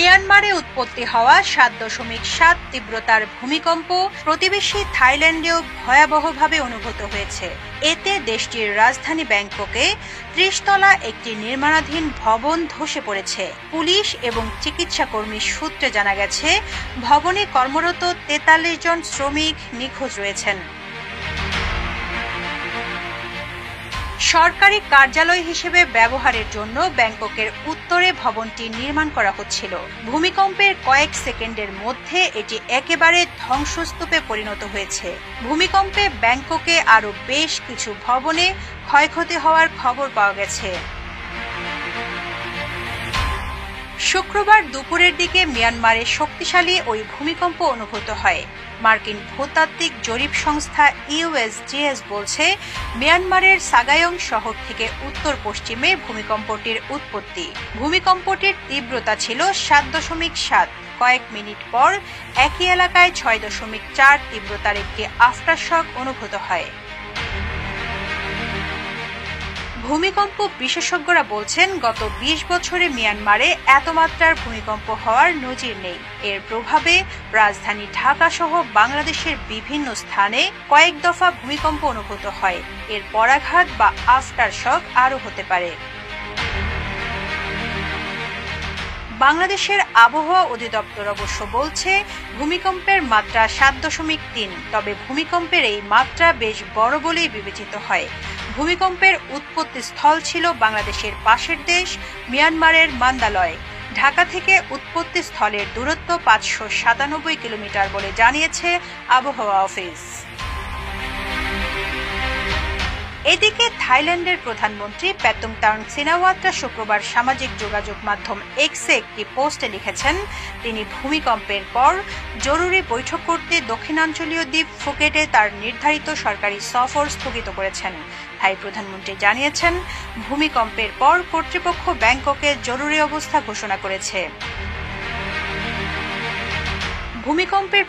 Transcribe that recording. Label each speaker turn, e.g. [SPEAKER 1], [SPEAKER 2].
[SPEAKER 1] মিয়ানমারে উৎপত্তি হওয়া ৭.৭ তীব্রতার ভূমিকম্প প্রতিবেশী থাইল্যান্ডেও ভয়াবহভাবে অনুভূত হয়েছে। এতে দেশটির রাজধানী ব্যাংককে ৩০ তলা একটি নির্মাণাধীন ভবন ধসে পড়েছে। পুলিশ এবং চিকিৎসা কর্মী সূত্রে জানা গেছে, ভবনে কর্মরত ৪৩ জন শ্রমিক নিখোঁজ রয়েছেন। সরকারি কার্যালয় হিসেবে ব্যবহারের জন্য ব্যাংককের উত্তরে ভবনটি নির্মাণ করা হচ্ছিল। ভূমিকম্পের কয়েক সেকেন্ডের মধ্যে এটি একেবারে ধ্বংসস্তূপে পরিণত হয়েছে। ভূমিকম্পে ব্যাংককে আরও বেশ কিছু ভবনে ক্ষয়ক্ষতি হওয়ার খবর পাওয়া গেছে। শুক্রবার দুপুরের দিকে মিয়ানমারে শক্তিশালী ওই ভূমিকম্প অনুভূত হয়। মার্কিন ভূতাত্ত্বিক জরিপ সংস্থা ইউএসজিএস বলছে, মিয়ানমারের সাগায়ং শহর থেকে উত্তর পশ্চিমে ভূমিকম্পটির উৎপত্তি। ভূমিকম্পটির তীব্রতা ছিল ৭.৭। কয়েক মিনিট পর একই এলাকায় ৬.৪ তীব্রতার একটি আফটারশক অনুভূত হয়। ভূমিকম্প বিশেষজ্ঞরা বলছেন, গত ২০ বছরে মিয়ানমারে এত মাত্রার ভূমিকম্প হওয়ার নজির নেই। এর প্রভাবে রাজধানী ঢাকা সহ বাংলাদেশের বিভিন্ন স্থানে কয়েক দফা ভূমিকম্প অনুভূত হয়। এর পরাঘাত বা আফটারশক আরও হতে পারে। বাংলাদেশের আবহাওয়া অধিদপ্তর অবশ্য বলছে, ভূমিকম্পের মাত্রা ৭.৩। তবে ভূমিকম্পের এই মাত্রা বেশ বড় বলেই বিবেচিত হয়। ভূমিকম্পের উৎপত্তি স্থল ছিল বাংলাদেশের পাশের দেশ মিয়ানমারের মান্দালয়। ঢাকা থেকে উৎপত্তি স্থলের দূরত্ব ৫৯৭ কিলোমিটার বলে জানিয়েছে আবহাওয়া অফিস। এদিকে থাইল্যান্ডের প্রধানমন্ত্রী প্যাটুংটান সিনাওয়াত্রা শুক্রবার সামাজিক যোগাযোগ মাধ্যম এক্সে একটি পোস্টে লিখেছেন, তিনি ভূমিকম্পের পর জরুরি বৈঠক করতে দক্ষিণাঞ্চলীয় দ্বীপ ফুকেটে তার নির্ধারিত সরকারি সফর স্থগিত করেছেন। থাই প্রধানমন্ত্রী জানিয়েছেন, ভূমিকম্পের পর কর্তৃপক্ষ ব্যাংককে জরুরি অবস্থা ঘোষণা করেছে। ভূমিকম্পের